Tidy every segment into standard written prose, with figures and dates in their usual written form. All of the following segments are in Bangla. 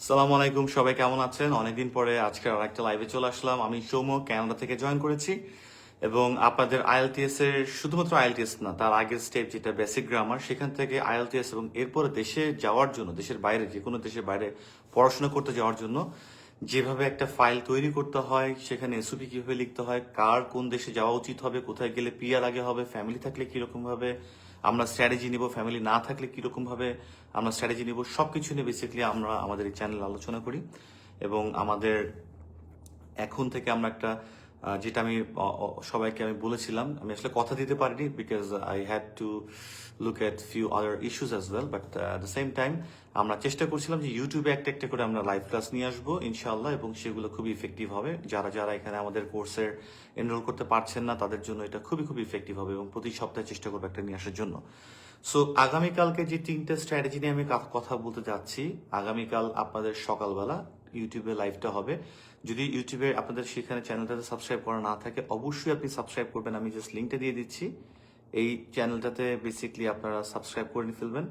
আসসালামু আলাইকুম, সবাই কেমন আছেন? অনেকদিন পরে আজকে আর একটা লাইভে চলে আসলাম। আমি সৌম্য, কানাডা থেকে জয়েন করেছি এবং আপনাদের আইএলটিএস এর শুধুমাত্র আইএলটিএস না, তার আগের স্টেপ যেটা বেসিক গ্রামার, সেখান থেকে আইএলটিএস এবং এরপরে দেশে যাওয়ার জন্য, দেশের বাইরে যে কোনো দেশের বাইরে পড়াশোনা করতে যাওয়ার জন্য যেভাবে একটা ফাইল তৈরি করতে হয়, সেখানে এসওপি কিভাবে লিখতে হয়, কার কোন দেশে যাওয়া উচিত হবে, কোথায় গেলে পিআর আগে হবে, ফ্যামিলি থাকলে কিরকম ভাবে আমরা স্ট্র্যাটেজি নিব, ফ্যামিলি না থাকলে কিরকম ভাবে আমরা স্ট্র্যাটেজি নিব, সবকিছু নিয়ে বেসিক্যালি আমরা আমাদের এই চ্যানেলে আলোচনা করি। এবং আমাদের এখন থেকে আমরা একটা যেটা আমি সবাইকে আমি বলেছিলাম, আমি আসলে কথা দিতে পারিনি because I had to look at few other issues as well, but at the same time আমরা চেষ্টা করছিলাম যে ইউটিউবে একটা একটা করে আমরা লাইভ ক্লাস নিয়ে আসবো ইনশাআল্লাহ, এবং সেগুলো খুবই ইফেক্টিভ হবে। যারা যারা এখানে আমাদের কোর্সের এনরোল করতে পারছেন না তাদের জন্য এটা খুবই খুবই ইফেক্টিভ হবে, এবং প্রতি সপ্তাহে চেষ্টা করবো একটা নিয়ে আসার জন্য। সো আগামীকালকে যে তিনটে স্ট্র্যাটেজি নিয়ে আমি কথা বলতে যাচ্ছি, আগামীকাল আপনাদের সকালবেলা ইউটিউবে লাইভটা হবে। যদি ইউটিউবে আপনাদের সেখানে চ্যানেলটাতে সাবস্ক্রাইব করা না থাকে, অবশ্যই আপনি সাবস্ক্রাইব করবেন। আমি জাস্ট লিঙ্কটা দিয়ে দিচ্ছি, এই চ্যানেলটাতে বেসিক্যালি আপনারা সাবস্ক্রাইব করে ফেলবেন।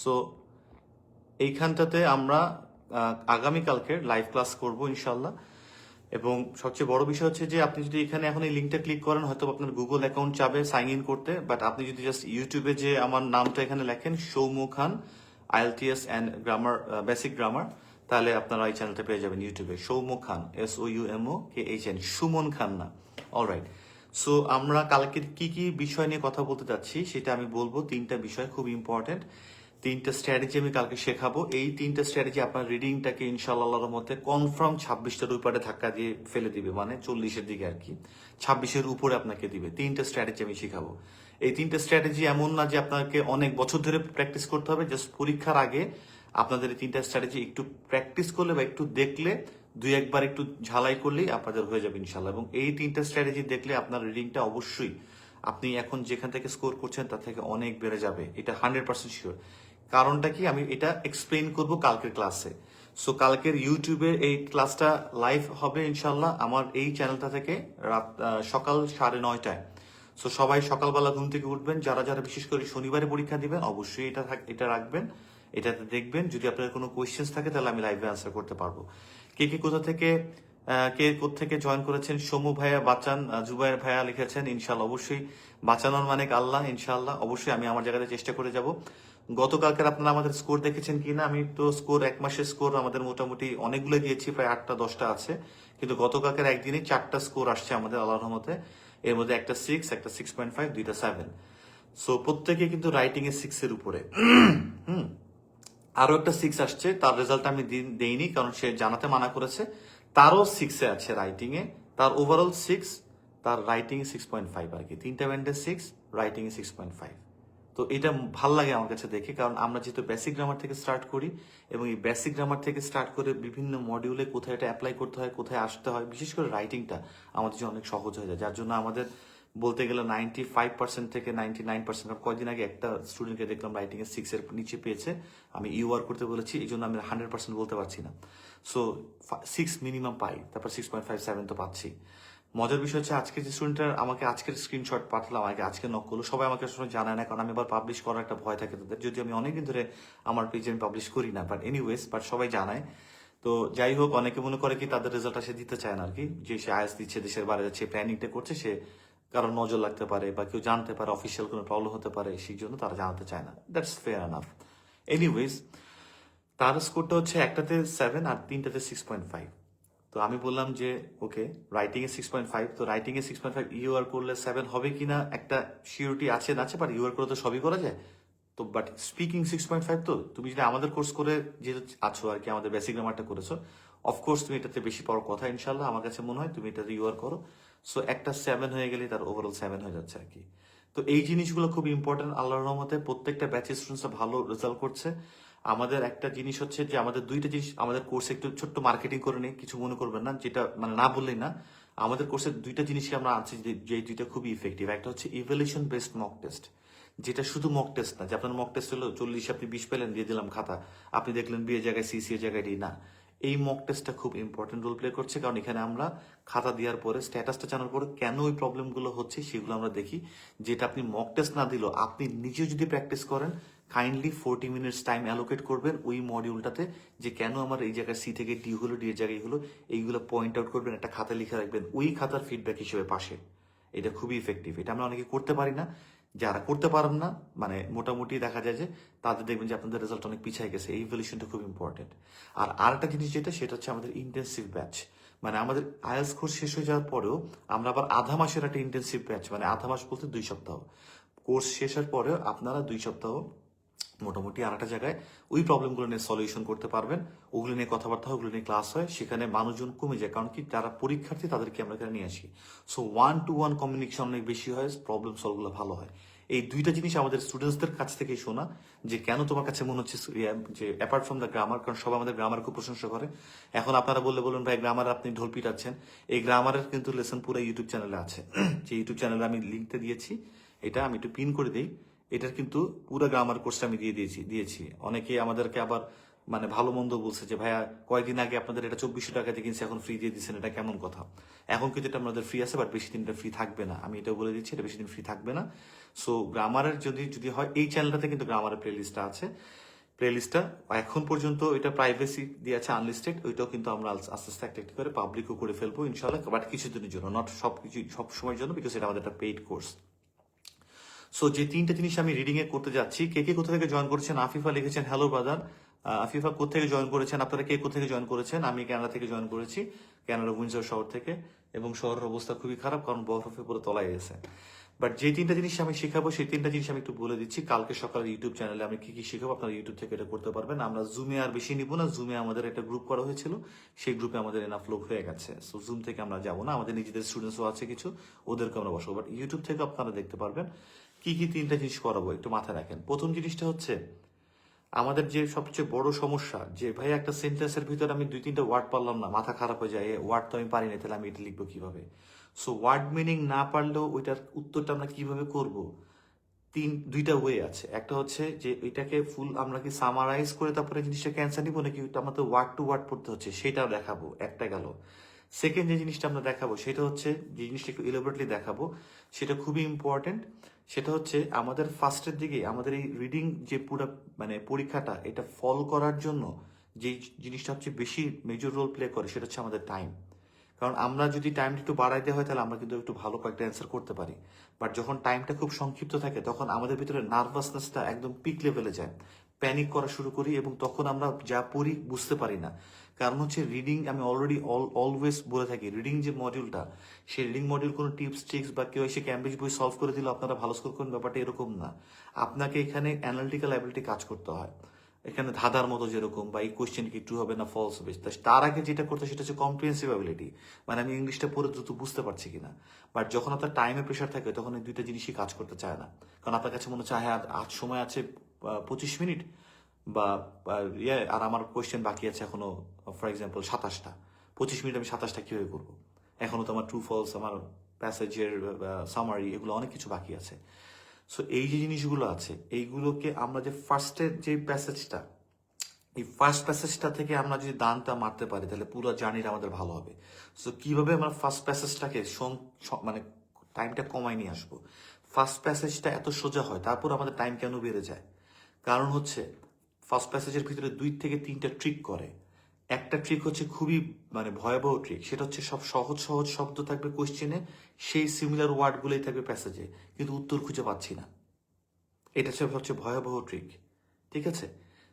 সো এইখানটাতে আমরা আগামীকালকের লাইভ ক্লাস করব ইনশাল্লাহ। এবং সবচেয়ে বড় বিষয় হচ্ছে যে আপনি যদি এখানে এখন এই লিঙ্কটা ক্লিক করেন, হয়তো আপনার গুগল অ্যাকাউন্ট চাবে সাইন ইন করতে, বাট আপনি যদি জাস্ট ইউটিউবে যে আমার নামটা এখানে লেখেন Soumya Khan IELTS and grammar, basic grammar, তাহলে আপনারা এই চ্যানেলটা পেয়ে যাবেন ইউটিউবে। সৌম্য খান, SOUMOKHN, সুমন খান না। অলরাইট। সো আমরা কালকে কি কি বিষয় নিয়ে কথা বলতে যাচ্ছি সেটা আমি বলবো। তিনটা বিষয় খুব ইম্পর্টেন্ট, তিনটা স্ট্র্যাটেজি আমি কালকে শেখাবো। এই তিনটা স্ট্র্যাটেজি আপনার রিডিংটাকে ইনশাআল্লাহর মধ্যে কনফার্ম 26টার উপরে ধাক্কা দিয়ে ফেলে দিবে, মানে 40-এর দিকে আর কি, 26-এর উপরে আপনাকে দিবে। তিনটা স্ট্র্যাটেজি আমি শেখাবো। এই তিনটা স্ট্র্যাটেজি এমন না যে আপনাকে অনেক বছর ধরে প্র্যাকটিস করতে হবে, জাস্ট পরীক্ষার আগে আপনাদের এই তিনটা স্ট্র্যাটেজি একটু প্র্যাকটিস করলে বা একটু দেখলে, দুই একবার একটু ঝালাই করলেই আপনাদের হয়ে যাবে ইনশাল্লাহ। এবং এই তিনটা স্ট্র্যাটেজি দেখলে আপনার রিডিংটা অবশ্যই আপনি এখন যেখান থেকে স্কোর করছেন তার থেকে অনেক বেড়ে যাবে, এটা 100% শিওর। কারণটা কি আমি এটা এক্সপ্লেইন করব কালকের ক্লাসে। সো কালকের ইউটিউবের এই ক্লাসটা লাইভ হবে ইনশাল্লাহ আমার এই চ্যানেলটা থেকে রাত সকাল 9:30টায়। সো সবাই সকালবেলা ঘুম থেকে উঠবেন, যারা যারা বিশেষ করে শনিবারে পরীক্ষা দিবেন অবশ্যই এটা রাখবেন, এটাতে দেখবেন। যদি আপনার কোনো কোয়েশ্চেন্স থাকে তাহলে আমি লাইভে আনসার করতে পারবো। কে কে কোথা থেকে কে কোথেকে জয়েন করেছেন? সৌম্য ভাইয়া বাঁচান, জুবাইর ভাইয়া লিখেছেন ইনশাল্লাহ। অবশ্যই বাঁচানোর মানে আল্লাহ, ইনশাল্লাহ অবশ্যই আমি আমার জায়গাতে চেষ্টা করে যাব। গতকালকের আপনারা আমাদের স্কোর দেখেছেন কিনা? আমি তো স্কোর, এক মাসের স্কোর আমাদের মোটামুটি অনেকগুলো দিয়েছি, প্রায় 8টা 10টা আছে, কিন্তু গতকালকের একদিনে 4টা স্কোর আসছে আমাদের আল্লাহর রহমতে। এর মধ্যে একটা 6, একটা 6.5, দুইটা 7। সো প্রত্যেকে কিন্তু রাইটিং এ 6-এর উপরে। হুম, আরো একটা 6 আসছে, তার রেজাল্ট আমি দেইনি কারণ সে জানাতে মানা করেছে। তারও 6-এ আছে রাইটিং এ, তার ওভারঅল 6, তার রাইটিং এ 6.5 আর কি, তিনটা ব্যান্ডে 6, রাইটিং এ 6.5। তো এটা ভাল লাগে আমার কাছে দেখে, কারণ আমরা যেহেতু বেসিক গ্রামার থেকে স্টার্ট করি, এবং এই বেসিক গ্রামার থেকে স্টার্ট করে বিভিন্ন মডিউলে কোথায় এটা অ্যাপ্লাই করতে হয়, কোথায় আসতে হয়, বিশেষ করে রাইটিংটা আমাদের জন্য অনেক সহজ হয়ে যায়। যার জন্য আমাদের বলতে গেলে 95% থেকে 99%, কয়েকদিন আগে একটা স্টুডেন্টকে দেখলাম রাইটিং এ 6-এর নিচে পেয়েছে। আমি ইউআর করতে বলেছি, এই জন্য আমি 100% বলতে পারছি না। সো 6 মিনিমাম পাই, তারপর 6.5, 7 তো পাচ্ছি। মজার বিষয় হচ্ছে আজকে যে স্টুডেন্টরা আমাকে আজকের স্ক্রিনশট পাঠালাম, আমাকে আজকে নক করলো, সবাই আমাকে আসলে জানায় না, কারণ আমি আবার পাবলিশ করার একটা ভয় থাকে তাদের, যদি আমি অনেকদিন ধরে আমার পেজে আমি পাবলিশ করি না, বাট এনিওয়েজ, বাট সবাই জানায়। তো যাই হোক, অনেকে মনে করে কি তাদের রেজাল্ট সে দিতে চায় না আর কি, যে সে আয়াস দিচ্ছে, দেশের বাইরে যাচ্ছে, প্ল্যানিংটা করছে, সে কারো নজর লাগতে পারে বা কেউ জানতে পারে, অফিসিয়াল কোনো প্রবলেম হতে পারে, সেই জন্য তারা জানাতে চায় না। That's fair enough. এনিওয়েজ, তার স্কোরটা হচ্ছে একটাতে 7 আর তিনটাতে 6.5। তো আমি বললাম যে ওকে, রাইটিং এ 6.5, তো রাইটিং এ 6.5 ইউআর করলে 7 হবে কিনা একটা সিউরিটি আছে না আছে, বাট ইউআর করে তো সবই করা যায়। তো বাট স্পিকিং 6.5, তো তুমি যদি আমাদের কোর্স করে যেহেতু আছো আর কি, আমাদের বেসিক গ্রামারটা করেছো, অফকোর্স তুমি এটাতে বেশি পাওয়ার কথা ইনশাল্লাহ। আমার কাছে মনে হয় তুমি এটাতে ইউআর করো। সো একটা 7 হয়ে গেলে তার ওভারঅল 7 হয়ে যাচ্ছে আর কি। তো এই জিনিসগুলো খুব ইম্পর্টেন্ট। আল্লাহর রহমতে প্রত্যেকটা ব্যাচের স্টুডেন্টসরা ভালো রেজাল্ট করছে। আমাদের একটা জিনিস হচ্ছে যে আমাদের দুইটা জিনিস, আমাদের কোর্সে একটু ছোট্ট মার্কেটিং করে নিই, কিছু মনে করবেন না, যেটা মানে না বললেই না। আমাদের কোর্সের দুইটা জিনিসই আমরা আনছি যে দুইটা খুবই ইফেক্টিভ। একটা হচ্ছে ইভ্যালুয়েশন বেসড মক টেস্ট, যেটা শুধু মক টেস্ট না, যে আপনার মক টেস্ট হলো 40, আপনি 20 পেলেন, দিয়ে দিলাম খাতা, আপনি দেখলেন বি এর জায়গায় সি, সি এর জায়গায় ডি, না। এই মক টেস্টটা খুব ইম্পর্টেন্ট রোল প্লে করছে, কারণ এখানে আমরা খাতা দেওয়ার পরে স্ট্যাটাসটা জানার পরে কেন ওই প্রবলেমগুলো হচ্ছে সেগুলো আমরা দেখি। যেটা আপনি মক টেস্ট না দিলেও আপনি নিজেও যদি প্র্যাকটিস করেন, কাইন্ডলি 40 মিনিটস টাইম অ্যালোকেট করবেন ওই মডিউলটাতে, যে কেন আমার এই জায়গায় সি থেকে ডি হলো, ডি এর জায়গায় হলো, এইগুলো পয়েন্ট আউট করবেন, একটা খাতা লিখে রাখবেন ওই খাতার ফিডব্যাক হিসেবে পাশে। এটা খুবই ইফেক্টিভ। এটা আমরা অনেকে করতে পারি না। যারা করতে পারেন না, মানে মোটামুটি দেখা যায় যে তাদের দেখবেন যে আপনাদের রেজাল্ট অনেক পিছিয়ে গেছে। এই ইভ্যালুয়েশনটা খুব ইম্পর্টেন্ট। আর আরেকটা জিনিস যেটা, সেটা হচ্ছে আমাদের ইন্টেন্সিভ ব্যাচ। মানে আমাদের আইএলটিএস কোর্স শেষ হয়ে যাওয়ার পরেও আমরা আবার আধা মাসের একটা ইন্টেন্সিভ ব্যাচ, মানে আধা মাস বলতে 2 সপ্তাহ, কোর্স শেষের পরেও আপনারা 2 সপ্তাহ মোটামুটি আর একটা জায়গায় ওই প্রবলেমগুলো নিয়ে সলিউশন করতে পারবেন। ওগুলো নিয়ে কথাবার্তা হয়, ওগুলো নিয়ে ক্লাস হয়, সেখানে মানুষজন কমে যায়। কারণ কি, যারা পরীক্ষার্থী তাদেরকে আমরা এখানে নিয়ে আসি। সো 1-to-1 কমিউনিকেশন অনেক বেশি হয়, প্রবলেম সলভগুলো ভালো হয়। এই দুইটা জিনিস আমাদের স্টুডেন্টসদের কাছ থেকেই শোনা, যে কেন তোমার কাছে মনে হচ্ছে যে অ্যাপার্ট ফ্রম দ্য গ্রামার, কারণ সবাই আমাদের গ্রামার খুব প্রশংসা করে। এখন আপনারা বলুন ভাই গ্রামার আপনি ঢোল পিটাচ্ছেন, এই গ্রামারের কিন্তু লেসন পুরো ইউটিউব চ্যানেলে আছে। যে ইউটিউব চ্যানেলে আমি লিঙ্কটা দিয়েছি, এটা আমি একটু পিন করে দিই। এটার কিন্তু পুরো গ্রামার কোর্সটা আমি দিয়েছি। অনেকে আমাদেরকে আবার মানে ভালো মন্দ বলছে যে ভাইয়া কয়েকদিন আগে আপনাদের এটা 2400 টাকাতে কিনছে, এখন ফ্রি দিয়ে দিচ্ছেন, এটা কেমন কথা। এখন কিন্তু এটা আমাদের ফ্রি আছে, বাট বেশি দিন এটা ফ্রি থাকবে না, আমি এটা বলে দিচ্ছি, এটা বেশি দিন ফ্রি থাকবে না। সো গ্রামারের যদি হয়, এই চ্যানেলটাতে কিন্তু গ্রামারের প্লেলিস্টটা আছে। প্লেলিস্টটা এখন পর্যন্ত এটা প্রাইভেসি দিয়ে আছে, আনলিস্টেড। ওইটাও কিন্তু আমরা আস্তে আস্তে একটা একটা করে পাবলিকও করে ফেলবো ইনশাল্লাহ, বাট কিছুদিনের জন্য, নট সব সময়ের জন্য, বিকজ এটা আমাদের একটা পেইড কোর্স। সো যে তিনটা জিনিস আমি রিডিং এ করতে যাচ্ছি, কে কে কোথা থেকে জয়েন করেছেন? আফিফা লিখেছেন হ্যালো ব্রাদার। আফিফা কোথা থেকে জয়েন করেছেন? আপনারা কে কোথা থেকে জয়েন করেছেন? আমি কানাডা থেকে জয়েন করেছি, কানাডা উইন্ডসর শহর থেকে। এবং শহরের অবস্থা খুবই খারাপ, কারণ বরফে পুরো তলায় গেছে। বাট যে তিনটা জিনিস আমি শেখাবো, সেই তিনটা জিনিস আমি একটু বলে দিচ্ছি। কালকে সকালে ইউটিউব চ্যানেলে আমি কি কি শেখাবো, আপনারা ইউটিউব থেকে এটা করতে পারবেন। আমরা জুমে আর বেশি নিব না, জুমে আমাদের একটা গ্রুপ করা হয়েছিল, সেই গ্রুপে আমাদের এনাফ লোক হয়ে গেছে। সো জুম থেকে আমরা যাবো না, আমাদের নিজেদের স্টুডেন্টসও আছে কিছু, ওদেরকে আমরা বসাবো। বাট ইউটিউব থেকে আপনারা দেখতে পারবেন কি কি তিনটা জিনিস করাবো, একটু মাথায় রাখেন। প্রথম জিনিসটা হচ্ছে আমাদের যে সবচেয়ে বড় সমস্যা, যে ভাই একটা সেন্টেন্সের ভিতরে আমি 2-3টা ওয়ার্ড পারলাম না, মাথা খারাপ হয়ে যায়, ওয়ার্ড তো আমি পারি না, তাহলে আমি এটা লিখবো কিভাবে? সো ওয়ার্ড মিনিং না পারলেও ওইটার উত্তরটা আমরা কিভাবে করব? দুইটা ওয়ে আছে। একটা হচ্ছে যে এটাকে ফুল আমরা কি সামারাইজ করে তারপরে জিনিসটাকে অ্যান্সার নিবো, নাকি আমাদের ওয়ার্ড টু ওয়ার্ড পড়তে হচ্ছে, সেটাও দেখাবো। একটা গেল। সেকেন্ড যে জিনিসটা আমরা দেখাবো, সেটা হচ্ছে যে জিনিসটা একটু ইলাবোরেটলি দেখাবো, সেটা খুবই ইম্পর্টেন্ট। সেটা হচ্ছে আমাদের ফার্স্টের দিকে আমাদের এই রিডিং যে পুরো মানে পরীক্ষাটা, এটা ফল করার জন্য যে জিনিসটা হচ্ছে বেশি মেজর রোল প্লে করে, সেটা হচ্ছে আমাদের টাইম। কারণ আমরা যদি টাইমটা একটু বাড়াই দেওয়া হয়, তাহলে আমরা কিন্তু একটু ভালো কয়েকটা অ্যান্সার করতে পারি। বাট যখন টাইমটা খুব সংক্ষিপ্ত থাকে, তখন আমাদের ভিতরে নার্ভাসনেসটা একদম পিক লেভেলে যায়, প্যানিক করা শুরু করি, এবং তখন আমরা যা পড়ি বুঝতে পারি না। কারণ হচ্ছে রিডিং, আমি অলরেডি অলওয়েজ বলে থাকি, রিডিং যে মডিউলটা, সেই রিডিং মডিউল কোনো টিপস ট্রিক্স বা কেউ এসে ক্যামব্রিজ বই সলভ করে দিল আপনারা ভালো স্কোর করেন, ব্যাপারটা এরকম না। আপনাকে এখানে অ্যানালিটিক্যাল অ্যাবিলিটি কাজ করতে হয়। এখানে ধাঁধার মতো যেরকম, বা এই কোয়েশ্চেন কি ট্রু হবে না ফলস হবে, তার আগে যেটা করতে সেটা হচ্ছে কম্প্রিহেন্সিভ অ্যাবিলিটি, মানে আমি ইংলিশটা পড়ে দ্রুত বুঝতে পারছি কিনা। বাট যখন আপনার টাইমের প্রেশার থাকে, তখন এই দুইটা জিনিসই কাজ করতে চায় না। কারণ আপনার কাছে মনে হচ্ছে হ্যাঁ আজ সময় আছে 25 মিনিট, বা আর আমার কোয়েশ্চেন বাকি আছে এখনো ফর এক্সাম্পল 27টা। 25 মিনিট আমি 27টা কিভাবে করবো? এখনো তো আমার ট্রু ফলস, আমার প্যাসেজের সামারি, এগুলো অনেক কিছু বাকি আছে। সো এই যে জিনিসগুলো আছে, এইগুলোকে আমরা যে ফার্স্টের যে প্যাসেজটা, এই ফার্স্ট প্যাসেজটা থেকে আমরা যদি দানটা মারতে পারি, তাহলে পুরো জার্নিটা আমাদের ভালো হবে। সো কিভাবে আমরা ফার্স্ট প্যাসেজটাকে মানে টাইমটা কমায় নিয়ে আসবো? ফার্স্ট প্যাসেজটা এত সোজা হয়, তারপর আমাদের টাইম কেন বেড়ে যায়? কারণ হচ্ছে ফার্স্ট প্যাসেজের ভিতরে 2 থেকে 3টা ট্রিক করে। একটা ট্রিক হচ্ছে খুবই মানে ভয়াবহ ট্রিক, সেটা হচ্ছে সব সহজ সহজ শব্দ থাকবে কোশ্চেনে, সেই সিমিলার ওয়ার্ডগুলোই থাকবে প্যাসেজে, কিন্তু উত্তর খুঁজে পাচ্ছি না। এটা হচ্ছে ভয়াবহ ট্রিক। ঠিক আছে?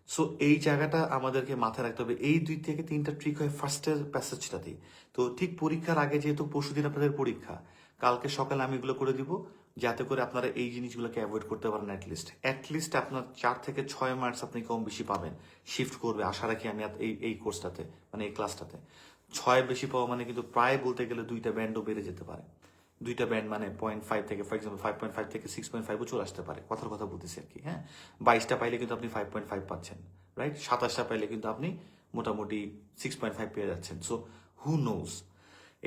সো এই জায়গাটা আমাদেরকে মাথায় রাখতে হবে। এই 2 থেকে 3টা ট্রিক হয় ফার্স্টের প্যাসেজটাতেই। তো ঠিক পরীক্ষার আগে, যেহেতু পরশুদিন আপনাদের পরীক্ষা, কালকে সকালে আমি এগুলো করে দিব, যাতে করে আপনারা এই জিনিসগুলোকে অ্যাভয়েড করতে পারেন। অ্যাটলিস্ট আপনার 4 থেকে 6 মার্কস আপনি কম বেশি পাবেন, শিফট করবে আশা রাখি আমি এই কোর্সটাতে, মানে এই ক্লাসটাতে। 6 বেশি পাওয়া মানে কিন্তু প্রায় বলতে গেলে 2টা ব্যান্ডও বেড়ে যেতে পারে। 2টা ব্যান্ড মানে 0.5 থেকে, ফর এক্সাম্পল 5.5 থেকে 6.5ও চলে আসতে পারে, কথার কথা বলতেছি আর কি। হ্যাঁ, 22টা পাইলে কিন্তু আপনি 5.5 পাচ্ছেন, রাইট? 27টা পাইলে কিন্তু আপনি মোটামুটি 6.5 পেয়ে যাচ্ছেন। So who knows.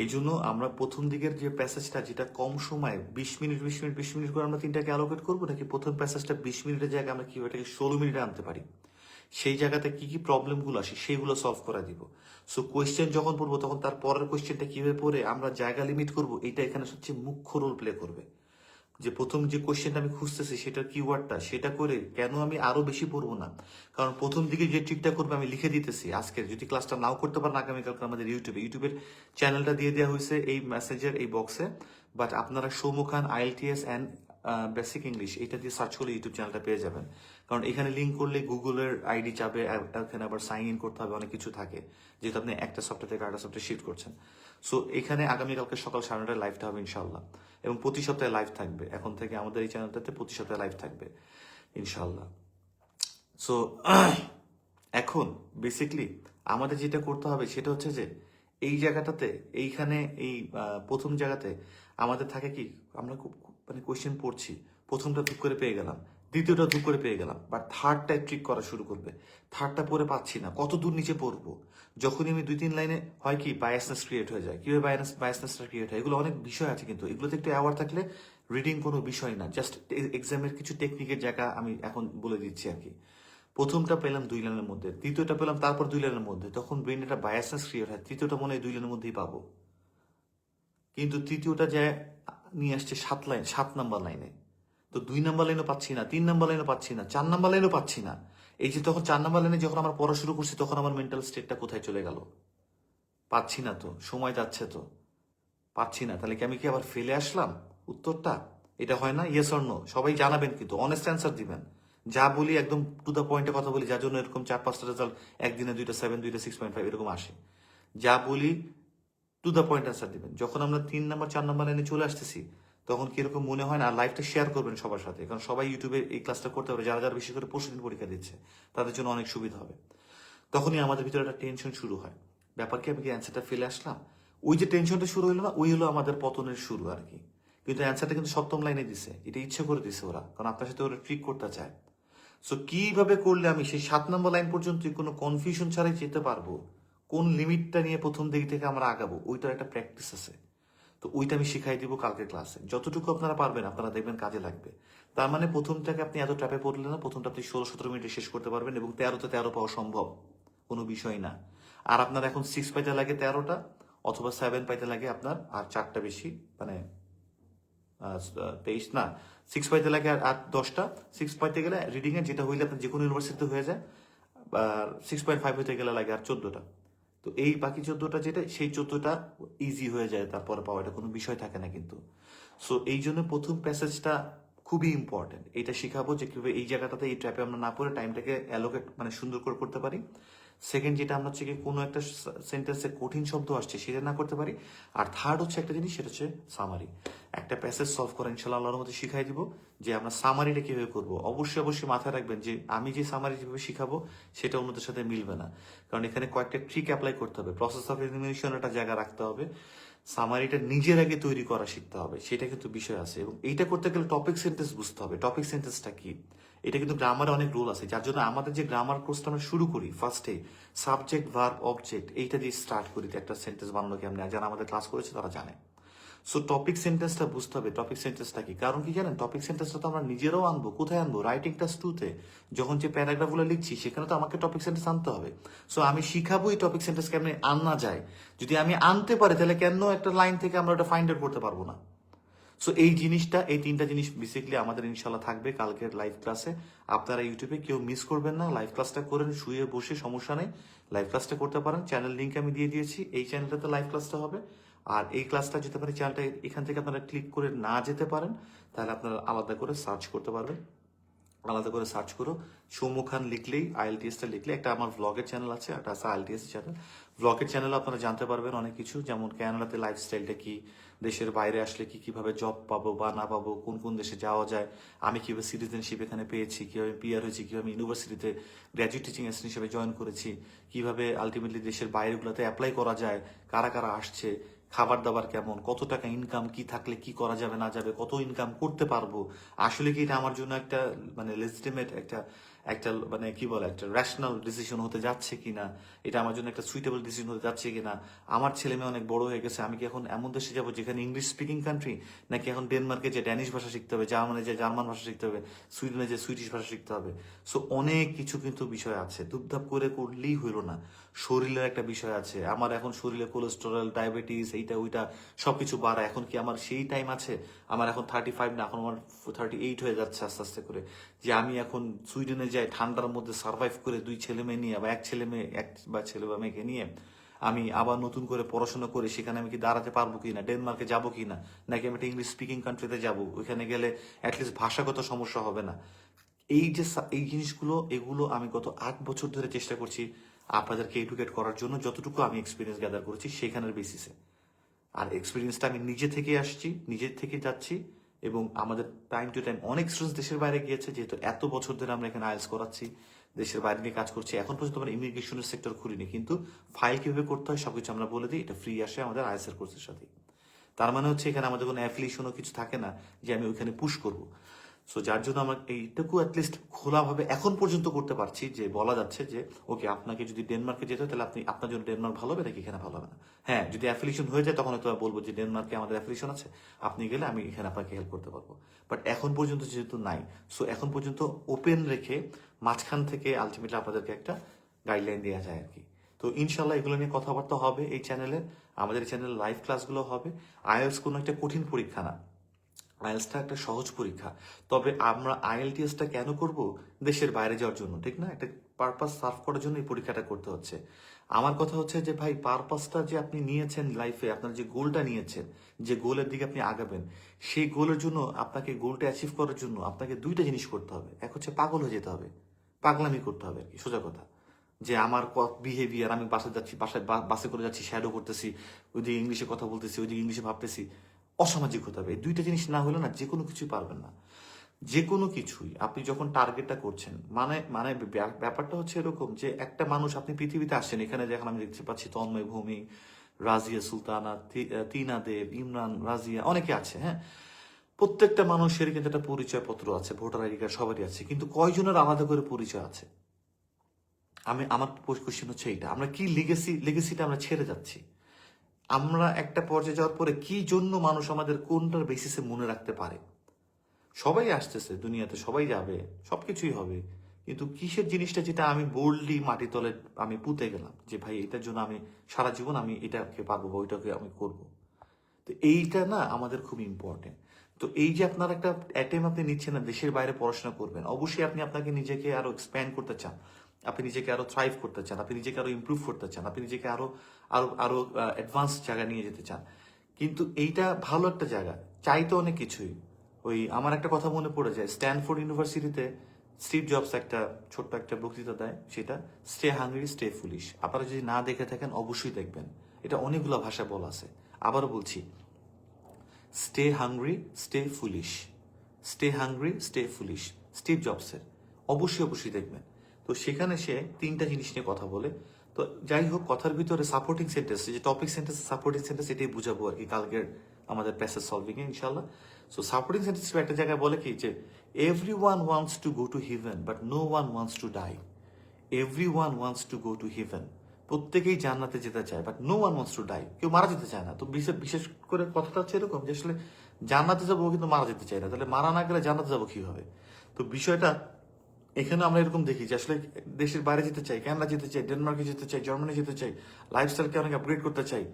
এই জন্য আমরা প্রথম দিকের যে প্যাসেজটা, যেটা কম সময় 20 মিনিট করে আমরা 3টাকে অ্যালোকেট করবো, নাকি প্রথম প্যাসেজটা 20 মিনিটের জায়গায় আমরা কিভাবে এটাকে 16 মিনিটে আনতে পারি, সেই জায়গাতে কি কি প্রবলেমগুলো আসে সেইগুলো সলভ করে দিব। সো কোয়েশ্চেন যখন পড়বো তখন তার পরের কোয়েশ্চেনটা কিভাবে পড়ে আমরা জায়গা লিমিট করব, এটা এখানে সবচেয়ে মুখ্য রোল প্লে করবে। যে প্রথম যে কোশ্চেনটা আমি খুঁজতেছি সেটার কিওয়ার্ডটা সেটা করে কেন আমি আরো বেশি পড়বো না, কারণ প্রথম দিকে যে ট্রিকটা করবে আমি লিখে দিতেছি আজকে, যদি ক্লাসটা নাও করতে পারেন আগামীকালকে আমাদের ইউটিউবের চ্যানেলটা দিয়ে দেওয়া হয়েছে এই মেসেজের এই বক্সে। বাট আপনারা সৌম্য খান IELTS অ্যান্ড বেসিক ইংলিশ এটা দিয়ে সার্চ করলে ইউটিউব চ্যানেলটা পেয়ে যাবেন। কারণ এখানে লিঙ্ক করলে গুগলের আইডি চাবে, এখানে আবার সাইন ইন করতে হবে, অনেক কিছু থাকে, যেহেতু আপনি একটা সফটওয়্যার থেকে আরেকটা সফটওয়্যার শিফট করছেন। সো এখানে আগামীকালকে সকাল 9:30 লাইভটা হবে ইনশাল্লাহ, এবং প্রতি সপ্তাহে লাইভ থাকবে এখন থেকে আমাদের এই চ্যানেলটাতে, প্রতি সপ্তাহে লাইভ থাকবে ইনশাল্লাহ। সো এখন বেসিকলি আমাদের যেটা করতে হবে সেটা হচ্ছে যে এই জায়গাটাতে এইখানে এই প্রথম জায়গাতে আমাদের থাকে কি, আমরা মানে কোয়েশ্চেন পড়ছি, প্রথমটা ধুপ করে পেয়ে গেলাম, দ্বিতীয়টা ধুপ করে পেয়ে গেলাম, বাট থার্ডটাই ট্রিক করা শুরু করবে। থার্ডটা পড়ে পাচ্ছি না, কত দূর নিচে পড়বো, যখনই আমি 2-3 লাইনে হয় কি বায়াসনেস ক্রিয়েট হয়ে যায়। কিভাবে বায়াসনেসটা ক্রিয়েট হয়, এগুলো অনেক বিষয় আছে, কিন্তু এগুলোতে একটু অ্যাওয়ার থাকলে রিডিং কোনো বিষয় না, জাস্ট এক্সামের কিছু টেকনিকের জায়গা আমি এখন বলে দিচ্ছি আর কি। প্রথমটা পেলাম 2 লাইনের মধ্যে, দ্বিতীয়টা পেলাম তারপর 2 লাইনের মধ্যে, তখন ব্রেন একটা বায়াসনেস ক্রিয়েট হয়, তৃতীয়টা মনে হয় 2 লাইনের মধ্যেই পাবো, কিন্তু তৃতীয়টা যায় নিয়ে আসছে 7 নাম্বার লাইনে। তো 2 নাম্বার লাইনও পাচ্ছি না, 3 নাম্বার লাইনও পাচ্ছি না, 4 নাম্বার লাইনও পাচ্ছি না। এই যে তখন 4 নাম্বার লাইনে যখন আমরা পড়া শুরু করছি তখন আমার মেন্টাল স্টেটটা কোথায় চলে গেল, পাচ্ছি না তো, সময় যাচ্ছে তো, পাচ্ছি না, তাহলে কি আমি কি আবার ফেলে আসলাম উত্তরটা? এটা হয় না, ইয়েস অর নো সবাই জানাবেন, কিন্তু অনেস্ট অ্যান্সার দিবেন। যা বলি একদম টু দ্য পয়েন্টে কথা বলি, যার জন্য এরকম 4-5টা রেজাল্ট একদিনে 2টা 7, 2টা 6.5 এরকম আসে। যা বলি টু দ্য পয়েন্ট অ্যান্সার দিবেন। যখন আমরা 3 নাম্বার 4 নাম্বার লাইনে চলে আসতেছি তখন কিরকম মনে হয় না, আর লাইভটা শেয়ার করবেন সবার সাথে, কারণ সবাই ইউটিউবে এই ক্লাসটা করতে পারে, যারা যারা বেশি করে প্রশ্ন পরীক্ষা দিচ্ছে তাদের জন্য অনেক সুবিধা হবে। তখনই আমাদের ভিতরে একটা টেনশন শুরু হয়, ব্যাপার কি আমি কি অ্যান্সারটা ফেলে আসলাম, ওই যে টেনশনটা শুরু হলো না, ওই হলো আমাদের পতনের শুরু আর কি। কিন্তু অ্যান্সারটা কিন্তু 7ম লাইনে দিছে, এটা ইচ্ছে করে দিছে ওরা, কারণ আপনার সাথে ওরা ট্রিক করতে চায়। সো কিভাবে করলে আমি সেই 7 নম্বর লাইন পর্যন্ত কোনো কনফিউশন ছাড়াই যেতে পারবো, কোন লিমিটটা নিয়ে প্রথম দিক থেকে আমরা আগাবো, ওইটার একটা প্র্যাকটিস আছে। তো ওইটা আমি শিখাই দিব কালকের ক্লাসে, যতটুকু আপনারা পারবেন আপনারা দেখবেন কাজে লাগবে। তার মানে প্রথমটাকে আপনি এত ট্র্যাপে পড়লেন না, প্রথমটা আপনি 16-17 মিনিটে শেষ করতে পারবেন, এবং 13তে 13 পাওয়া সম্ভব, কোনো বিষয় না। আর আপনার এখন 6 পাইতে লাগে 13টা, অথবা 7 পাইতে লাগে আপনার আর 4টা বেশি, মানে 23 না, 6 পাইতে লাগে আর 10টা। 6 পাইতে গেলে রিডিং এ যেটা হইলে আপনার যে কোনো ইউনিভার্সিটিতে হয়ে যায়, আর 6.5 হইতে গেলে লাগে আর 14টা। তো এই বাকি 14টা যেটা, সেই 14টা ইজি হয়ে যায় তারপরে পাওয়া, এটা কোনো বিষয় থাকে না কিন্তু। সো এই জন্য প্রথম প্যাসেজটা খুবই ইম্পর্টেন্ট, এটা শিখাবো যে কিভাবে এই জায়গাটাতে এই ট্র্যাপে আমরা না পড়ে টাইমটাকে অ্যালোকেট মানে সুন্দর করে করতে পারি। সেকেন্ড যেটা আমরা হচ্ছে কি কোনো একটা সেন্টেন্সে কঠিন শব্দ আসছে সেটা না করতে পারি। আর থার্ড হচ্ছে একটা জিনিস, সেটা হচ্ছে সামারি। একটা প্যাসেজ সলভ করা ইনশাল্লাহ আল্লাহর মধ্যে শিখাই দিব, যে আমরা সামারিটা কিভাবে করবো। অবশ্যই অবশ্যই মাথায় রাখবেন যে আমি যে সামারি যেভাবে শিখাবো সেটা অন্যদের সাথে মিলবে না, কারণ এখানে কয়েকটা ট্রিক অ্যাপ্লাই করতে হবে, প্রসেস অফ এলিমিনেশন একটা জায়গা রাখতে হবে, সামারিটা নিজের আগে তৈরি করা শিখতে হবে, সেটা কিন্তু বিষয় আছে। এবং এইটা করতে গেলে টপিক সেন্টেন্স বুঝতে হবে, টপিক সেন্টেন্সটা কি। এটা কিন্তু গ্রামারে অনেক রুল আছে, যার জন্য আমাদের যে গ্রামার কোর্সটা আমরা শুরু করি ফার্স্টে সাবজেক্ট ভার্ব অবজেক্ট এইটা দিয়ে স্টার্ট করি, একটা সেন্টেন্স বানানো কেমন, যারা আমাদের ক্লাস করেছে তারা জানে। সো টপিক সেন্টেন্সটা বুঝতে হবে, টপিক সেন্টেন্সটা কি, কারণ কি জানেন, টপিক সেন্টেন্সটা তো আমরা নিজেরাও আনবো, কোথায় আনবো, রাইটিং ক্লাস 2-তে যখন যে প্যারাগ্রাফগুলো লিখছি সেখানে তো আমাকে টপিক সেন্টেন্স আনতে হবে। সো আমি শিখাবো এই টপিক সেন্টেন্স কেমনে আনা যায়, যদি আমি আনতে পারি তাহলে কেন একটা লাইন থেকে আমরা ওটা ফাইন্ড আউট করতে পারবো না। সো এই জিনিসটা, এই 3টা জিনিস বেসিক্যালি আমাদের ইনশাল্লাহ থাকবে কালকের লাইভ ক্লাসে। আপনারা ইউটিউবে কেউ মিস করবেন না, লাইভ ক্লাসটা করেন, শুয়ে বসে সমস্যা নেই, লাইভ ক্লাসটা করতে পারেন। চ্যানেল লিঙ্ক আমি দিয়ে দিয়েছি, এই চ্যানেলটাতে লাইভ ক্লাসটা হবে। আর এই ক্লাসটা যেতে পারে চ্যানেলটা এখান থেকে আপনারা ক্লিক করে না যেতে পারেন, তাহলে আপনারা আলাদা করে সার্চ করতে পারবেন, আলাদা করে সার্চ করো সৌম্য খান লিখলেই, IELTS-টা লিখলে একটা আমার ভ্লগের চ্যানেল আছে, একটা আছে IELTS চ্যানেল। ভ্লগের চ্যানেলে আপনারা জানতে পারবেন অনেক কিছু, যেমন ক্যানাডাতে লাইফস্টাইলটা কি, দেশের বাইরে আসলে কি কিভাবে জব পাবো বা না পাবো, কোন কোন দেশে যাওয়া যায়, আমি কিভাবে সিটিজেনশিপ এখানে পেয়েছি, কিভাবে PR হয়েছি, কিভাবে ইউনিভার্সিটিতে গ্র্যাজুয়েট টিচিং অ্যাসিস্ট্যান্ট হিসেবে জয়েন করেছি, কিভাবে আলটিমেটলি দেশের বাইরেগুলোতে অ্যাপ্লাই করা যায়, কারা কারা আসছে, খাবার দাবার কেমন, কত টাকা ইনকাম, কি থাকলে কি করা যাবে না যাবে, কত ইনকাম করতে পারবো, আসলে কি এটা আমার জন্য একটা মানে লেজিটিমেট একটা একটা মানে কি বলে একটা র্যাশনাল ডিসিশন হতে যাচ্ছে কিনা, এটা আমার জন্য একটা সুইটেবল ডিসিশন হতে যাচ্ছে কিনা, আমার ছেলে মেয়ে অনেক বড় হয়ে গেছে, আমি কি এখন এমন দেশে যাবো যেখানে ইংলিশ স্পিকিং কান্ট্রি, নাকি এখন ডেনমার্কে যে ড্যানিশ ভাষা শিখতে হবে, জার্মানে যে জার্মান ভাষা শিখতে হবে, সুইডেনে যে সুইডিশ ভাষা শিখতে হবে। সো অনেক কিছু কিন্তু বিষয় আছে, ধুপধাপ করে করলেই হইল না। শরীরের একটা বিষয় আছে, আমার এখন শরীরে কোলেস্টেরল, ডায়াবেটিস, এইটা ওইটা সবকিছু বাড়া। এখন কি আমার সেই টাইম আছে? আমার এখন 35 না, এখন আমার 38 হয়ে যাচ্ছে আস্তে আস্তে করে, যে আমি এখন সুইডেনে যাই ঠান্ডার মধ্যে সার্ভাইভ করে 2 ছেলে মেয়ে নিয়ে বা এক ছেলে মেয়ে এক বা ছেলে বা মেয়েকে নিয়ে আমি আবার নতুন করে পড়াশোনা করে সেখানে আমি কি দাঁড়াতে পারবো কিনা, ডেনমার্কে যাবো কিনা, নাকি আমি একটা ইংলিশ স্পিকিং কান্ট্রিতে যাবো, ওইখানে গেলে অ্যাটলিস্ট ভাষাগত সমস্যা হবে না। এই যে এই জিনিসগুলো, এগুলো আমি গত 8 বছর ধরে চেষ্টা করছি আপনাদেরকে এডুকেট করার জন্য, যতটুকু আমি এক্সপিরিয়েন্স গ্যাদার করেছি সেখানের বেসিসে। আর এক্সপিরিয়েন্সটা আমি নিজে থেকে আসছি, নিজে থেকে যাচ্ছি, এবং আমাদের টাইম টু টাইম অনেক স্টুডেন্টস দেশের বাইরে গিয়েছে, যেহেতু এত বছর ধরে আমরা এখানে আইএলস করাচ্ছি, দেশের বাইরে নিয়ে কাজ করছি। এখন পর্যন্ত আমরা ইমিগ্রেশনের সেক্টর খুলিনি, কিন্তু ফাইল কিভাবে করতে হয় সবকিছু আমরা বলে দিই, এটা ফ্রি আসে আমাদের আইএলস এর কোর্সের সাথে। তার মানে হচ্ছে এখানে আমাদের কোনো অ্যাফিলিয়েশনও কিছু থাকে না যে আমি ওইখানে পুশ করব। সো যার জন্য আমরা এইটুকু অ্যাটলিস্ট খোলাভাবে এখন পর্যন্ত করতে পারছি, যে বলা যাচ্ছে যে ওকে আপনাকে যদি ডেনমার্কে যেতে হয় তাহলে আপনি আপনার জন্য ডেনমার্ক ভালো হবে নাকি এখানে ভালো হবে না। হ্যাঁ, যদি অ্যাফিলিয়েশন হয়ে যায় তখন হয়তো বলবো যে ডেনমার্কে আমাদের অ্যাফিলিয়েশন আছে, আপনি গেলে আমি এখানে আপনাকে হেল্প করতে পারবো। বাট এখন পর্যন্ত যেহেতু নাই, সো এখন পর্যন্ত ওপেন রেখে মাঝখান থেকে আলটিমেটলি আপনাদেরকে একটা গাইডলাইন দেওয়া যায় আর কি। তো ইনশাল্লাহ এগুলো নিয়ে কথাবার্তা হবে এই চ্যানেলে, আমাদের চ্যানেলে লাইভ ক্লাসগুলো হবে। আইএলস কোনো একটা কঠিন পরীক্ষা না, আইএলসটা একটা সহজ পরীক্ষা। তবে আমরা আইএলটিএসটা কেন করব? দেশের বাইরে যাওয়ার জন্য, ঠিক না? একটা পারপাস সার্ভ করার জন্য এই পরীক্ষাটা করতে হচ্ছে। আমার কথা হচ্ছে যে ভাই, পারপাসটা যে আপনি নিয়েছেন লাইফে, আপনার যে গোলটা নিয়েছেন, যে গোলের দিকে আপনি আগাবেন, সেই গোলের জন্য আপনাকে গোলটা অ্যাচিভ করার জন্য আপনাকে 2টা জিনিস করতে হবে। এক হচ্ছে পাগল হয়ে যেতে হবে, পাগলামি করতে হবে আর কি, সোজা কথা। যে আমার বিহেভিয়ার, আমি বাসে যাচ্ছি, বাসে করে যাচ্ছি, শ্যাডো করতেছি, ওইদিকে ইংলিশে কথা বলতেছি, ওইদিকে ইংলিশে ভাবতেছি, অসামাজিক হতে হবে। এই 2টা জিনিস না হলে না যে কোনো কিছুই পারবেন না। যে কোনো কিছুই আপনি যখন টার্গেটটা করছেন, মানে মানে ব্যাপারটা হচ্ছে এরকম যে একটা মানুষ, আপনি পৃথিবীতে আসছেন, এখানে যখন আমি দেখতে পাচ্ছি তন্ময় ভৌমিক, রাজিয়া সুলতানা, টিনা দেব, ইমরান, রাজিয়া, অনেকে আছে, হ্যাঁ। প্রত্যেকটা মানুষের কিন্তু একটা পরিচয়পত্র আছে, ভোটার আইডি কার্ড সবারই আছে, কিন্তু কয়জনের আলাদা করে পরিচয় আছে? আমার কোশ্চেন হচ্ছে এইটা, আমরা কি লেগেসিটা আমরা ছেড়ে যাচ্ছি? আমরা একটা পর্যায়ে যাওয়ার পরে কি জন্য মানুষ আমাদের কোনটার বেসিসে মনে রাখতে পারে? সবাই আসতেছে দুনিয়াতে, সবাই যাবে, সবকিছুই হবে, কিন্তু কিসের জিনিসটা যেটা আমি বোল্ডলি মাটি তলে আমি পুঁতে গেলাম যে ভাই এটার জন্য আমি সারা জীবন আমি এটাকে পারবো বা ওইটাকে আমি করব। তো এইটা না আমাদের খুব ইম্পর্টেন্ট। তো এই যে আপনার একটা অ্যাটেম্প আপনি নিচ্ছেন না, দেশের বাইরে পড়াশোনা করবেন, অবশ্যই আপনি আপনাকে নিজেকে আরো এক্সপ্যান্ড করতে চান, আপনি নিজেকে আরো থ্রাইভ করতে চান, আপনি নিজেকে আরো ইমপ্রুভ করতে চান, আপনি নিজেকে আরো আরো আরো অ্যাডভান্স জায়গায় নিয়ে যেতে চান। কিন্তু এইটা ভালো একটা জায়গা, চাইতে অনেক কিছুই। ওই আমার একটা কথা মনে পড়ে যায়, স্ট্যানফোর্ড ইউনিভার্সিটিতে স্টিভ জবস একটা ছোট্ট একটা বক্তৃতা দেয়, সেটা স্টে হাংরি স্টে ফুলিশ। আপনারা যদি না দেখে থাকেন অবশ্যই দেখবেন, এটা অনেকগুলো ভাষায় বলা আছে। আবারও বলছি, stay hungry stay foolish, stay hungry stay foolish, Steve জবসের। অবশ্যই অবশ্যই দেখবেন। তো সেখানে সে 3টা জিনিস নিয়ে কথা বলে। তো যাই হোক, কথার ভিতরে সাপোর্টিং সেন্টেন্স, যে টপিক সেন্টেন্স সাপোর্টিং সেন্টেন্স, এটাই বুঝাবো আর কি কালকের আমাদের প্যাসেজ সলভিং এ ইনশাল্লাহ। সো সাপোর্টিং সেন্টেন্স একটা জায়গায় বলে কি যে everyone wants to go to heaven but no one wants to die. Everyone wants to go to heaven, প্রত্যেকেই জান্নাতে যেতে চায়, but no one wants to die, কেউ মারা যেতে চায় না। তো বিশেষ করে কথাটা হচ্ছে এরকম যে আসলে জান্নাতে যাবো কিন্তু মারা যেতে চাই না, তাহলে মারা না গেলে জান্নাতে যাবো কিভাবে? তো বিষয়টা এখানে আমরা এরকম দেখি যে আসলে দেশের বাইরে যেতে চাই, কানাডা যেতে চাই, ডেনমার্কে যেতে চাই, জার্মানি যেতে চাই, লাইফস্টাইলকে অনেক আপগ্রেড করতে চাই,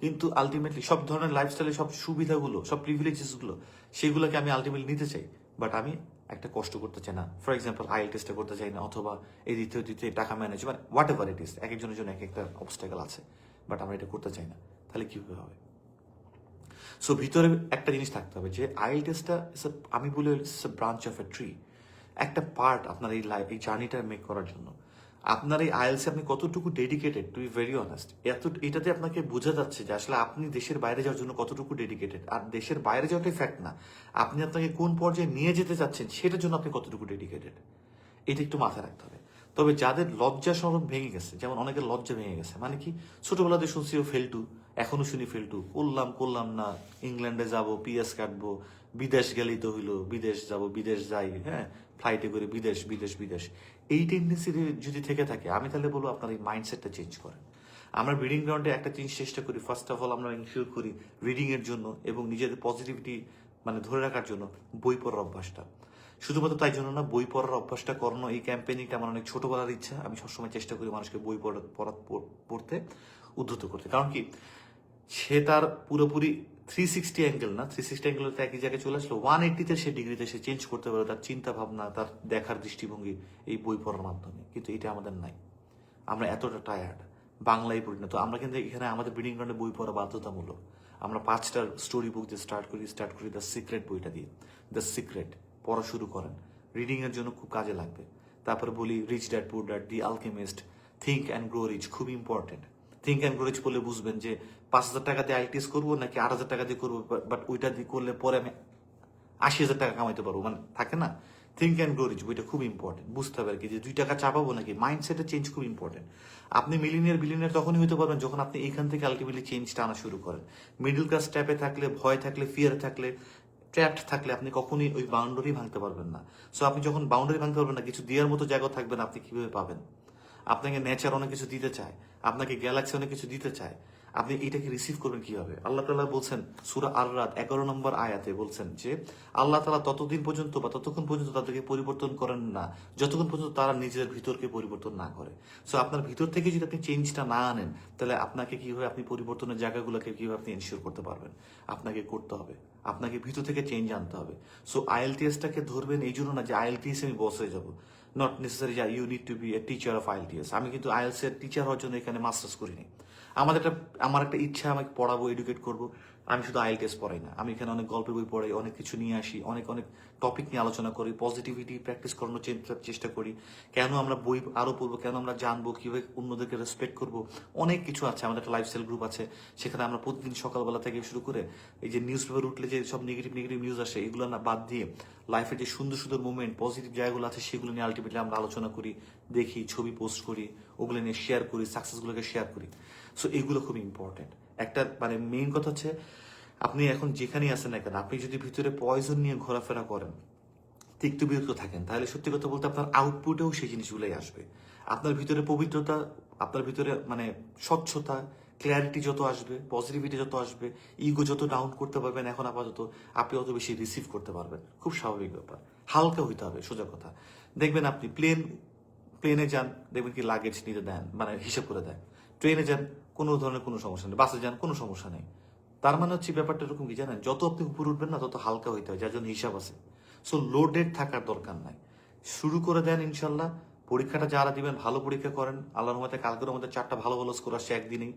কিন্তু আলটিমেটলি সব ধরনের লাইফস্টাইলের সব সুবিধাগুলো, সব প্রিভিলেজেস গুলো, সেগুলোকে আমি আলটিমেটলি নিতে চাই, বাট আমি একটা কষ্ট করতে চাই না। ফর এক্সাম্পল আইএল টেস্টটা করতে চাই না, অথবা এই দ্বিতীয় টাকা ম্যানেজ, মানে হোয়াট এভার ইট ইস, এক একজনের জন্য এক একটা অবস্টাকেল আছে, বাট আমরা এটা করতে চাই না। তাহলে কিভাবে হবে? সো ভিতরে একটা জিনিস থাকতে হবে যে আইএল টেস্টটা আমি বলি it's a branch of a tree, একটা পার্ট আপনার এই জার্নিটা মেক করার জন্য। আপনার এই আইএলসে আপনি কতটুকু dedicated, to be very honest, এটাতে আপনাকে বোঝা যাচ্ছে যে আসলে আপনি দেশের বাইরে যাওয়ার জন্য কতটুকু ডেডিকেটেড। আর দেশের বাইরে যাওয়াটাই ফ্যাক্ট না, আপনি আপনাকে কোন পর্যায়ে নিয়ে যেতে চাচ্ছেন সেটার জন্য আপনি কতটুকু ডেডিকেটেড, এটা একটু মাথায় রাখতে হবে। তবে যাদের লজ্জা শরম ভেঙে গেছে, যেমন অনেকের লজ্জা ভেঙে গেছে, মানে কি ছোটবেলাতে শুনছি ও ফেলটু, এখনো শুনি ফেলটু, করলাম না, ইংল্যান্ডে যাব, পিএস কাটবো, বিদেশ গেলেই তো হইলো, বিদেশ যাব, বিদেশ যাই, হ্যাঁ, ফ্লাইটে করে বিদেশ বিদেশ বিদেশ, এই টেন্ডেন্সি যদি থেকে থাকে, আমি তাহলে বলবো আপনার এই মাইন্ডসেটটা চেঞ্জ করেন। আমরা রিডিং গ্রাউন্ডে একটা জিনিস চেষ্টা করি, ফার্স্ট অফ অল আমরা ইনশিওর করি রিডিং এর জন্য এবং নিজেদের পজিটিভিটি মানে ধরে রাখার জন্য বই পড়ার অভ্যাসটা। শুধুমাত্র তাই জন্য না, বই পড়ার অভ্যাসটা করানো, এই ক্যাম্পেইনিংটা আমার অনেক ছোটবেলার ইচ্ছা। আমি সবসময় চেষ্টা করি মানুষকে বই পড়তে উদ্ধত করতে। কারণ কি, সে তার পুরোপুরি 360 অ্যাঙ্গেল না, 360 অ্যাঙ্গেল তো একই জায়গায় চলে আসলো, 180-তে সে ডিগ্রিতে সে চেঞ্জ করতে পারে তার চিন্তা ভাবনা, তার দেখার দৃষ্টিভঙ্গি এই বই পড়ার মাধ্যমে। কিন্তু এটা আমাদের নাই, আমরা এতটা টায়ার্ড, বাংলায় পড়ি না। তো আমরা কিন্তু এখানে আমাদের ব্রিডিং গ্রাউন্ডে বই পড়া বাধ্যতামূলক। আমরা 5টা স্টোরি বুক দিয়ে স্টার্ট করি দ্য সিক্রেট বইটা দিয়ে। দ্য সিক্রেট পড়া শুরু করেন, রিডিং এর জন্য খুব কাজে লাগবে। তারপরে বলি rich dad poor dad, the alchemist, think and grow rich, খুব important. Think and grow rich পড়লে বুঝবেন যে 5,000 টাকা দিয়ে আইটিএস করবো নাকি 8,000 টাকা দিয়ে করবো, বাট ওইটা দিয়ে করলে পরে আমি 80,000 টাকা কামাইতে পারবো, মানে থাকে না। থিঙ্ক অ্যান্ড গ্রো রিচ বইটা খুব ইম্পর্টেন্ট, বুঝতে হবে আর কি যে 2 টাকা চাপাবো নাকি, মাইন্ডসেটের চেঞ্জ খুব ইম্পর্টেন্ট। আপনি মিলিনিয়ার বিলিনিয়ার তখনই হতে পারবেন যখন আপনি এখান থেকে আলটিমেটলি চেঞ্জটা আনা শুরু করেন। মিডল ক্লাস ট্যাপে থাকলে, ভয় থাকলে, ফিয়ার থাকলে, ট্র্যাপড থাকলে আপনি কখনোই ওই বাউন্ডারি ভাঙতে পারবেন না। সো আপনি যখন বাউন্ডারি ভাঙতে পারবেন না, কিছু দেওয়ার মতো জায়গা থাকবে না, আপনি কিভাবে পাবেন? আপনাকে নেচার অনেক কিছু দিতে চায়, আপনাকে গ্যালাক্সি অনেক কিছু দিতে চায়, আপনি এটাকে রিসিভ করবেন কিভাবে? আল্লাহ তাআলা বলছেন সূরা আর-রাদ 11 নম্বর আয়াতে বলছেন যে আল্লাহ তাআলা ততদিন পর্যন্ত বা ততক্ষণ পর্যন্ত তাদেরকে পরিবর্তন করেন না যতক্ষণ পর্যন্ত তারা নিজের ভিতরকে পরিবর্তন না করে। সো আপনার ভিতর থেকে যদি আপনি চেঞ্জটা না আনেন, তাহলে আপনাকে কিভাবে আপনি পরিবর্তনের জায়গাগুলোকে কিভাবে আপনি এনশিওর করতে পারবেন? আপনাকে করতে হবে, আপনাকে ভিতর থেকে চেঞ্জ আনতে হবে। সো আইএলটিএসটাকে ধরবেন এই জন্য না যে আইএলটিএস আমি বস হয়ে যাবো, নট নেসেসারি যে you need to be a teacher of IELTS. আমি কিন্তু আইএলস এর টিচার হওয়ার জন্য এখানে মাস্টার্স করিনি। আমার একটা ইচ্ছা, আমাকে পড়াবো, এডুকেট করবো। আমি শুধু আইএলটিএস পড়াই না, আমি এখানে অনেক গল্পের বই পড়াই, অনেক কিছু নিয়ে আসি, অনেক অনেক টপিক নিয়ে আলোচনা করি, পজিটিভিটি প্র্যাকটিস করানোর চেষ্টা করি। কেন আমরা বই আরো পড়বো, কেন আমরা জানবো, কিভাবে অন্যদেরকে রেসপেক্ট করবো, অনেক কিছু আছে। আমাদের একটা লাইফস্টাইল গ্রুপ আছে, সেখানে আমরা প্রতিদিন সকালবেলা থেকে শুরু করে এই যে নিউজ পেপার উঠলে যে সব নেগেটিভ নেগেটিভ নিউজ আসে, এগুলো না বাদ দিয়ে লাইফের যে সুন্দর সুন্দর মুভমেন্ট, পজিটিভ জায়গাগুলো আছে, সেগুলো নিয়ে আলটিমেটলি আমরা আলোচনা করি, দেখি, ছবি পোস্ট করি, ওগুলো নিয়ে শেয়ার করি, সাকসেসগুলোকে শেয়ার করি। সো এগুলো খুব ইম্পর্টেন্ট। একটা মানে মেইন কথা হচ্ছে, আপনি এখন যেখানেই আছেন না কেন, আপনি যদি ভিতরে পয়জন নিয়ে ঘোরাফেরা করেন, তিক্ত বিরক্ত থাকেন, তাহলে সত্যি কথা বলতে আপনার আউটপুটেও সেই জিনিসগুলোই আসবে। আপনার ভিতরে পবিত্রতা, আপনার ভিতরে মানে স্বচ্ছতা, ক্ল্যারিটি যত আসবে, পজিটিভিটি যত আসবে, ইগো যত ডাউন করতে পারবেন এখন আপাতত, আপনি অত বেশি রিসিভ করতে পারবেন। খুব স্বাভাবিক ব্যাপার, হালকা হইতে হবে, সোজা কথা। দেখবেন আপনি প্লেনে যান, দেখবেন কি লাগেজ নিতে দেন, মানে হিসাব করে দেন। ট্রেনে যান, কোনো ধরনের কোনো সমস্যা নেই। বাসে যান, কোনো সমস্যা নেই। তার মানে হচ্ছে ব্যাপারটা এরকম কি জানেন, যত আপনি উপরে উঠবেন না তত হালকা হইতে হয়, যার জন্য হিসাব আছে। সো লোডেড থাকার দরকার নাই, শুরু করে দেন ইনশাল্লাহ। পরীক্ষাটা যারা দিবেন ভালো পরীক্ষা করেন, আল্লাহর রহমতে কালকের মধ্যে 4টা ভালো ভালো স্কোর আসছে একদিনেই।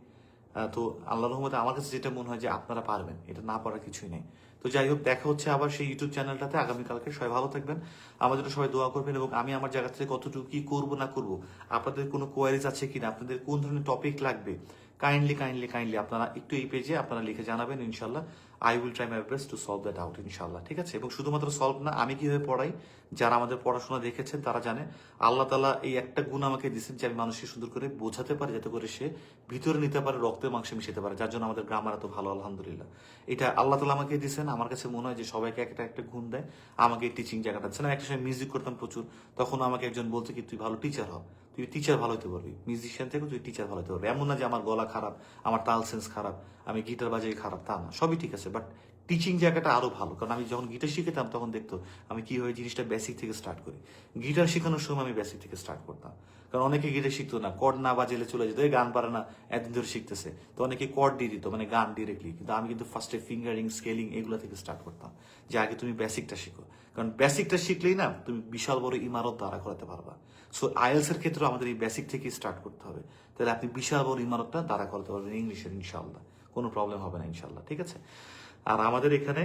তো আল্লাহর রহমতে আমার কাছে যেটা মনে হয় যে আপনারা পারবেন, এটা না পারার কিছুই নেই। তো যাই হোক, দেখা হচ্ছে আবার সেই ইউটিউব চ্যানেলটাতে আগামীকালকে। সবাই ভালো থাকবেন, আমাদের জন্য সবাই দোয়া করবেন, এবং আমি আমার জায়গা থেকে কতটুকু কি করবো না করবো, আপনাদের কোনো কোয়ারিজ আছে কিনা, আপনাদের কোন ধরনের টপিক লাগবে, কাইন্ডলি কাইন্ডলি কাইন্ডলি আপনারা একটু এই পেজে আপনারা লিখে জানাবেন। ইনশাল্লাহ I will try my best to solve that out ইনশাল্লাহ। ঠিক আছে? এবং শুধুমাত্র সলভ না, আমি কিভাবে পড়াই, যারা আমাদের পড়াশোনা দেখেছেন তারা জানে আল্লাহ তাআলা এই একটা গুণ আমাকে দিচ্ছেন যে আমি মানুষকে সুন্দর করে বোঝাতে পারি, যাতে করে সে ভিতরে নিতে পারে, রক্তে মাংসে মিশাতে পারে, যার জন্য আমাদের গ্রামার এত ভালো, আলহামদুলিল্লাহ। এটা আল্লাহ তাআলা আমাকে দিচ্ছেন। আমার কাছে মনে হয় যে সবাইকে একটা একটা গুণ দেয়, আমাকে টিচিং জায়গাটা দিচ্ছেন। আমি একটা সময় মিউজিক করতাম প্রচুর, তখন আমাকে একজন বলতো কি তুই ভালো টিচার হ, তুই টিচার ভালো হতে পারবি, মিউজিশিয়ান থেকে তুই টিচার ভালো হতে পারবি। এমন না যে আমার গলা খারাপ, আমার তাল সেন্স খারাপ, আমি গিটার বাজাই খারাপ, তা না, সবই ঠিক আছে, বাট টিচিং জায়গাটা আরো ভালো। কারণ আমি যখন গিটার শিখতাম তখন দেখতো আমি কিভাবে জিনিসটা বেসিক থেকে স্টার্ট করি। গিটার শেখানোর সময় আমি বেসিক থেকে স্টার্ট করতাম, কারণ অনেকে গিটার শিখতো না, কর্ড না বাজেলে চলে যেত, গান পারে না, একদিন ধরে শিখতেছে, তো অনেকে কর্ড দিয়ে দিত, মানে গান ডিরেক্টলি। কিন্তু আমি কিন্তু ফার্স্টে ফিঙ্গারিং, স্কেলিং এগুলো থেকে স্টার্ট করতাম, যে আগে তুমি বেসিকটা শিখো, কারণ বেসিকটা শিখলেই না তুমি বিশাল বড় ইমারত দাঁড়া করাতে পারবা। সো আইএলস এর ক্ষেত্রে আমাদের এই বেসিক থেকে স্টার্ট করতে হবে, তাহলে আপনি বিশাল বড় ইমারতটা দাঁড়া করাতে পারবেন ইংলিশের, ইনশাআল্লাহ কোনো প্রবলেম হবে না ইনশাআল্লাহ। ঠিক আছে? আর আমাদের এখানে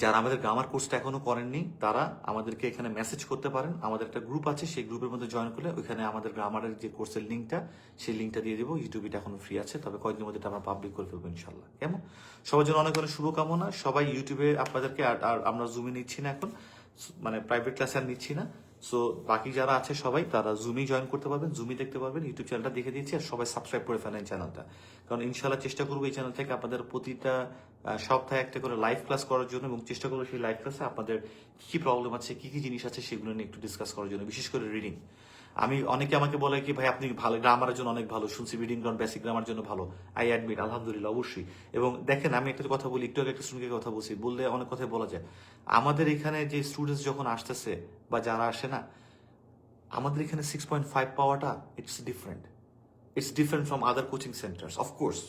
যারা আমাদের গ্রামার কোর্সটা এখনো করেননি, তারা আমাদেরকে এখানে মেসেজ করতে পারেন। আমাদের একটা গ্রুপ আছে, সেই গ্রুপের মধ্যে জয়েন করলে ওইখানে আমাদের গ্রামারের যে কোর্সের লিঙ্কটা, সেই লিঙ্কটা দিয়ে দেবো। ইউটিউবে এটা এখনো ফ্রি আছে, তবে কয়েকদিনের মধ্যে এটা আমরা পাবলিক করে ফেলবো ইনশাল্লাহ। কেমন? সবার জন্য অনেক অনেক শুভকামনা। সবাই ইউটিউবে আপনাদেরকে, আর আমরা জুমে নিচ্ছি না এখন, মানে প্রাইভেট ক্লাসে আর নিচ্ছি না। সো বাকি যারা আছে সবাই তারা জুমই জয়েন করতে পারবেন, জুমই দেখতে পারবেন। ইউটিউব চ্যানেলটা দেখে দিয়েছি, আর সবাই সাবস্ক্রাইব করে ফেলেন চ্যানেলটা, কারণ ইনশাল্লাহ চেষ্টা করবো এই চ্যানেল থেকে আপনাদের প্রতিটা সপ্তাহে একটা করে লাইভ ক্লাস করার জন্য, এবং চেষ্টা করবো সেই লাইভ ক্লাসে আপনাদের কি কি প্রবলেম আছে, কি কি জিনিস আছে সেগুলো নিয়ে একটু ডিসকাস করার জন্য, বিশেষ করে রিডিং। অনেকে আমাকে বলে কি ভাই আপনি ভালো গ্রামারের জন্য অনেক ভালো, শুনছি রিডিং গ্রাম বেসিক গ্রামার জন্য ভালো। আই অ্যাডমিট, আলহামদুলিল্লাহ, অবশ্যই। এবং দেখেন আমি একটা কথা বলি, একটু আগে একটা স্টুডেন্টকে কথা বলছি, বললে অনেক কথাই বলা যায়। আমাদের এখানে যে স্টুডেন্টস যখন আসতেছে বা যারা আসে না, আমাদের এখানে 6.5 পাওয়াটা it's different from other coaching centres, of course,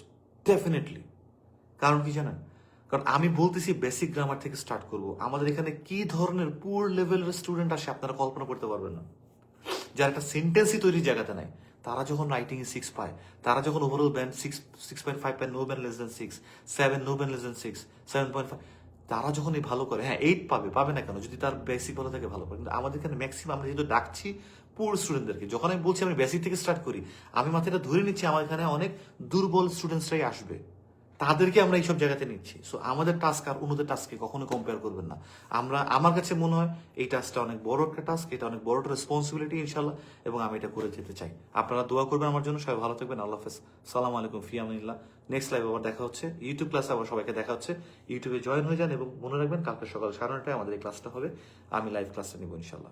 definitely. কারণ কি জানেন? কারণ আমি বলতেছি বেসিক গ্রামার থেকে স্টার্ট করব। আমাদের এখানে কি ধরনের পুর লেভেলের স্টুডেন্ট আসে আপনারা কল্পনা করতে পারবেন না। যারা একটা সেন্টেন্সই তৈরির জায়গাতে নাই, তারা যখন রাইটিং এ 6 পায়, তারা যখন ওভারঅল ব্যান্ড 6.5 পায়, no band less than 6, 7 no band less than 6, 7.5, তারা যখন এই ভালো করে, হ্যাঁ 8 পাবে না কেন, যদি তার বেসিক ভালো থাকে ভালো করে। কিন্তু আমাদের এখানে ম্যাক্সিমাম আমরা যেহেতু ডাকছি পুর স্টুডেন্টদেরকে, যখন আমি বলছি আমি বেসিক থেকে স্টার্ট করি, আমি মাথাটা ধরে নিচ্ছি আমার এখানে অনেক দুর্বল স্টুডেন্টসরাই আসবে, তাদেরকে আমরা এইসব জায়গাতে নিচ্ছি। সো আমাদের টাস্ক আর অন্যদের টাস্ককে কখনো কম্পেয়ার করবেন না। আমার কাছে মনে হয় এই টাস্কটা অনেক বড় একটা টাস্ক, এটা অনেক বড় একটা রেসপন্সিবিলিটি ইনশাল্লাহ, এবং আমি এটা করে যেতে চাই। আপনারা দোয়া করবেন আমার জন্য। সবাই ভালো থাকবেন। আল্লাহ হাফেজ। সালাম আলাইকুম, ফি আমিনিল্লাহ। নেক্সট লাইভ আবার দেখা হচ্ছে, ইউটিউব ক্লাসে আবার সবাইকে দেখা হচ্ছে। ইউটিউবে জয়েন হয়ে যান এবং মনে রাখবেন কালকে সকাল 9:30টায় আমাদের এই ক্লাসটা হবে। আমি লাইভ ক্লাসটা নিব ইনশাল্লাহ।